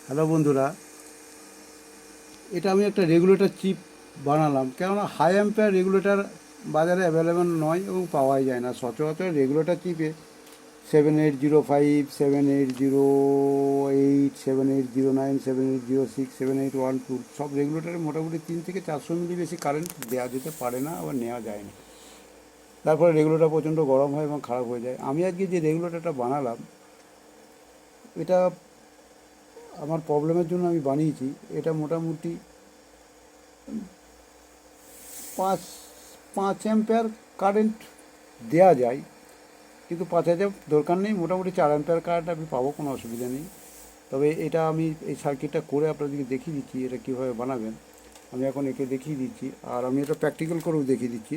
Hello বন্ধুরা, এটা আমি একটা রেগুলেটর চিপ বানালাম। কেননা হাই অ্যাম্পেয়ার রেগুলেটর বাজারে অ্যাভেলেবেল নয় এবং পাওয়াই যায় না। সচরাচর রেগুলেটর চিপে 7805, 7808, 7809, 7806, 7812 সব রেগুলেটরে মোটামুটি 3 থেকে 400 মিলি বেশি কারেন্ট দেওয়া যেতে পারে না, আবার নেওয়া যায় না। তারপরে রেগুলেটর প্রচণ্ড গরম হয় এবং খারাপ হয়ে যায়। আমি আজকে যে রেগুলেটরটা বানালাম, এটা আমার প্রবলেমের জন্য আমি বানিয়েছি। এটা মোটামুটি পাঁচ 5 অ্যাম্পিয়ার কারেন্ট দেওয়া যায়, কিন্তু 5 হাজার দরকার নেই। মোটামুটি 4 অ্যাম্পিয়ার কারেন্ট আমি পাবো, কোনো অসুবিধা নেই। তবে এটা আমি এই সার্কিটটা করে আপনাদেরকে দেখিয়ে দিচ্ছি এটা কীভাবে বানাবেন। আমি এখন একে দেখিয়ে দিচ্ছি, আর আমি এটা প্র্যাকটিক্যাল করেও দেখিয়ে দিচ্ছি।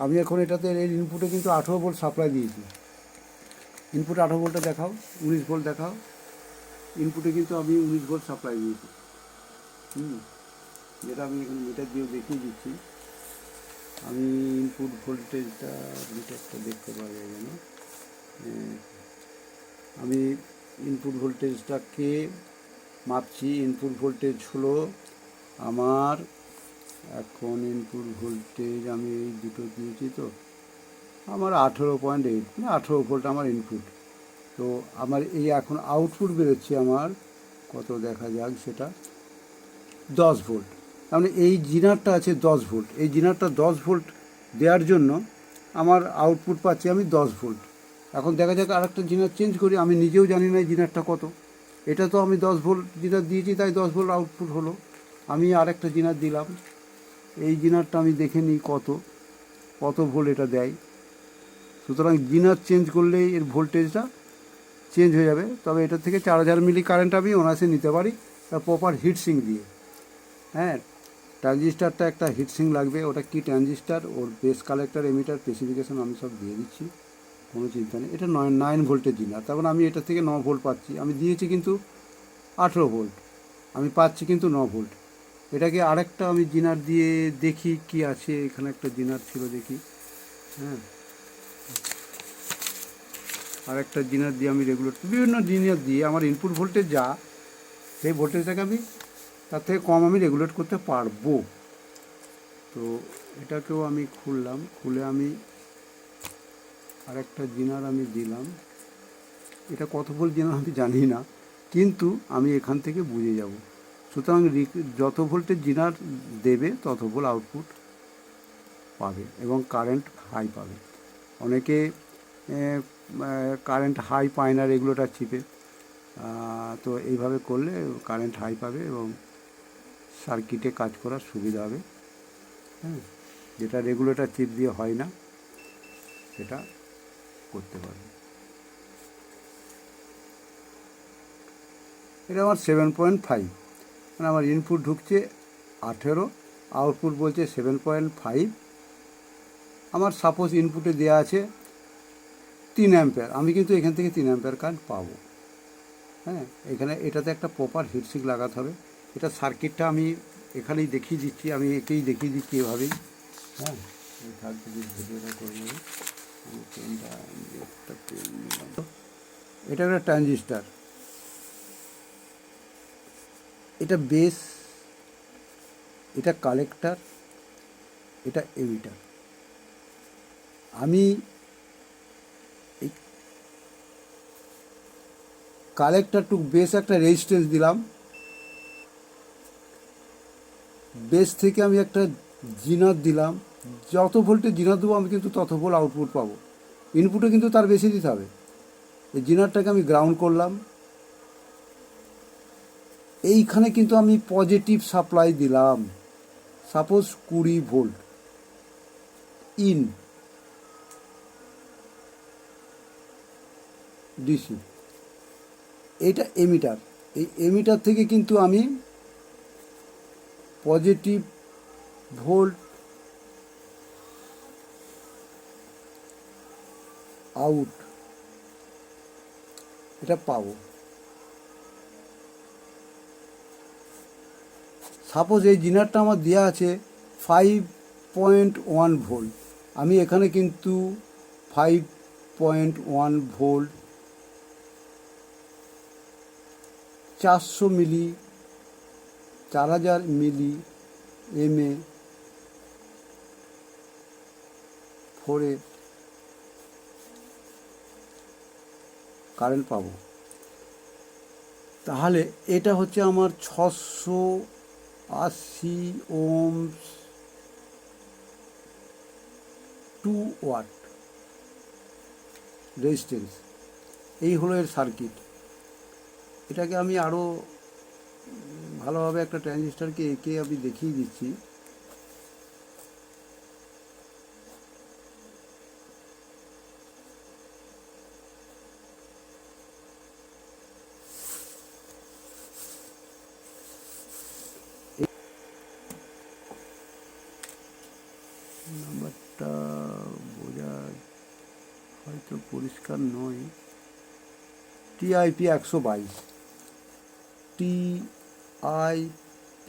আমি এখন এটাতে এর ইনপুটে কিন্তু 18 ভোল্ট সাপ্লাই দিয়েছি। ইনপুটে 18 ভোল্টটা দেখাও, 19 ভোল্ট দেখাও। ইনপুটে কিন্তু আমি 19 ভোল্ট সাপ্লাই দিয়েছি। যেটা আমি এখানে মিটার দিয়েও দেখিয়ে দিচ্ছি। আমি ইনপুট ভোল্টেজটা মিটারটা দেখতে পাওয়া যায় যেন। আমি ইনপুট ভোল্টেজটাকে মাপছি। ইনপুট ভোল্টেজ হলো আমার, এখন ইনপুট ভোল্টেজ আমি এই দুটো দিয়েছি, তো আমার 18.8, মানে 18 ভোল্ট আমার ইনপুট। তো আমার এই এখন আউটপুট বেরোচ্ছে আমার কত দেখা যাক, সেটা 10 ভোল্ট। তার এই জিনারটা আছে 10 ভোল্ট। এই জিনারটা 10 ভোল্ট দেওয়ার জন্য আমার আউটপুট পাচ্ছি আমি 10 ভোল্ট। এখন দেখা যাক আরেকটা জিনার চেঞ্জ করি। আমি নিজেও জানি না এই জিনারটা কত। এটা তো আমি 10 ভোল্ট জিনার দিয়েছি, তাই 10 ভোল্ট আউটপুট হলো। আমি আরেকটা জিনার দিলাম। এই জিনারটা আমি দেখে নিই কত কত ভোল্ট এটা দেয়। সুতরাং জিনার চেঞ্জ করলেই এর ভোল্টেজটা চেঞ্জ হয়ে যাবে। তবে এটা থেকে 4000 মিলি কারেন্ট আমি অনায়াসে নিতে পারি, তার প্রপার হিটসিং দিয়ে। হ্যাঁ, ট্রানজিস্টারটা একটা হিটসিং লাগবে। ওটা কি ট্রানজিস্টার, ওর বেস কালেক্টর, এমিটার, স্পেসিফিকেশন আমি সব দিয়ে দিচ্ছি, কোনো চিন্তা নেই। এটা 9 ভোল্টের জিনার, তার মানে আমি এটা থেকে 9 ভোল্ট পাচ্ছি। আমি দিয়েছি কিন্তু 18 ভোল্ট, আমি পাচ্ছি কিন্তু 9 ভোল্ট। এটাকে আরেকটা আমি জিনার দিয়ে দেখি কি আছে। এখানে একটা জিনার ছিল, দেখি। হ্যাঁ, আরেকটা জিনার দিয়ে আমি রেগুলেট, বিভিন্ন জিনিস দিয়ে আমার ইনপুট ভোল্টেজ যা, সেই ভোল্টেজটাকে আমি তার থেকে কম আমি রেগুলেট করতে পারবো। তো এটাকেও আমি খুললাম, খুলে আমি আরেকটা জিনার আমি দিলাম। এটা কত ভোল্ট জিনার আমি জানি না, কিন্তু আমি এখান থেকে বুঝে যাব। সুতরাং যত ভোল্টের জিনার দেবে তত ভোল্ট আউটপুট পাবে এবং কারেন্ট হাই পাবে। অনেকে কারেন্ট হাই পায় না রেগুলেটর চিপে, তো এইভাবে করলে কারেন্ট হাই পাবে এবং সার্কিটে কাজ করার সুবিধা হবে। হ্যাঁ, যেটা রেগুলেটর চিপ দিয়ে হয় না, সেটা করতে পারবে। এটা আমার 7.5, মানে আমার ইনপুট ঢুকছে 18, আউটপুট বলছে 7.5। আমার সাপোজ ইনপুটে দেওয়া আছে 3 অ্যাম্পিয়ার, আমি কিন্তু এখান থেকে 3 অ্যাম্পিয়ার কারেন্ট পাবো। হ্যাঁ, এখানে এটাতে একটা প্রপার হিটসিং লাগাতে হবে। এটা সার্কিটটা আমি এখানেই দেখিয়ে দিচ্ছি, আমি একেই দেখিয়ে দিচ্ছি এভাবেই। হ্যাঁ, ভিডিওটা করে নেব। পেনটা একটা পেন নিলাম। এটা একটা ট্রানজিস্টার, এটা বেস, এটা কালেক্টর, এটা এমিটার। আমি এই কালেক্টর টু বেস একটা রেজিস্ট্যান্স দিলাম। বেস থেকে আমি একটা জিনার দিলাম। যত ভোল্টে জিনার দেবো আমি কিন্তু তত ভোল্ট আউটপুট পাবো। ইনপুটে কিন্তু তার বেশি দিতে হবে। এই জিনারটাকে আমি গ্রাউন্ড করলাম। এইখানে কিন্তু আমি পজিটিভ সাপ্লাই দিলাম, সাপোজ 20 ভোল্ট ইন ডিসি। এটা এমিটার। এই এমিটার থেকে কিন্তু আমি পজিটিভ ভোল্ট আউট এটা পাবো। সাপোজ এই জিনারটা আমার দেওয়া আছে 5.1 ভোল্ট, আমি এখানে কিন্তু 5.1 ভোল্ট 400 মিলি 4000 মিলি MA 4 কারেন্ট পাবো। তাহলে এটা হচ্ছে আমার 680 ওহমস 2 ওয়াট রেজিস্ট্যান্স। এই হলো এর সার্কিট। এটাকে আমি আরও ভালোভাবে একটা ট্রানজিস্টারকে এঁকে আমি দেখিয়ে দিচ্ছি। নাম্বারটা বোঝা হয়তো পরিষ্কার নয়। TIP 122, TIP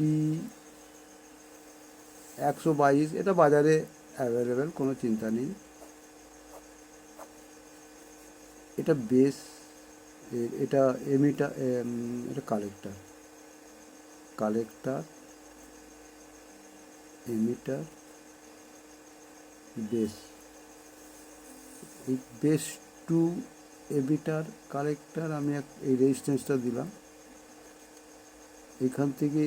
122, এটা বাজারে অ্যাভেলেবেল, কোনো চিন্তা নেই। এটা বেস, এটা এমিটার, এটা কালেক্টার এমিটার বেস। এই বেস টু এমিটার কালেক্টার আমি এই রেজিস্ট্যান্সটা দিলাম। এখান থেকে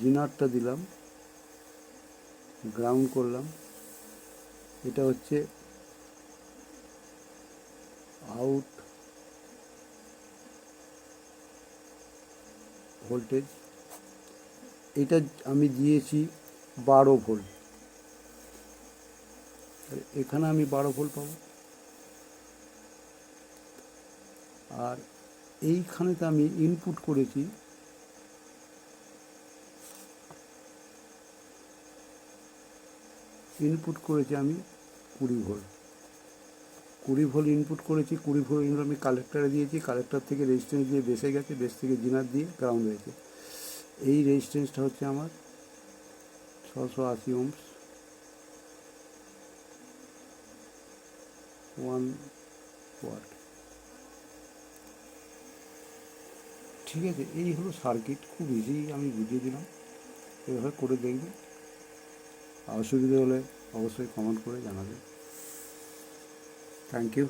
জিনারটা দিলাম, গ্রাউন্ড করলাম। এটা হচ্ছে আউট ভোল্টেজ। এটা আমি দিয়েছি 12 ভোল্ট। এখানে আমি 12 ভোল্ট পাবো। আর এইখানেতে আমি ইনপুট করেছি আমি 20 ভোল্ট। 20 ভোল্ট ইনপুট করেছি। 20 ভোল্ট ইনপুট আমি কালেক্টারে দিয়েছি। কালেক্টার থেকে রেজিস্ট্যান্স দিয়ে বেসে গেছে, বেস থেকে জিনার দিয়ে গ্রাউন্ড হয়েছে। এই রেজিস্ট্যান্সটা হচ্ছে আমার 680 ওহমস 1 ওয়াট। ঠিক আছে, এই হলো সার্কিট। খুব ইজি আমি বুঝিয়ে দিলাম, এভাবে করে দেখবে। অসুবিধা হলে অবশ্যই কমেন্ট করে জানাবে। Thank you.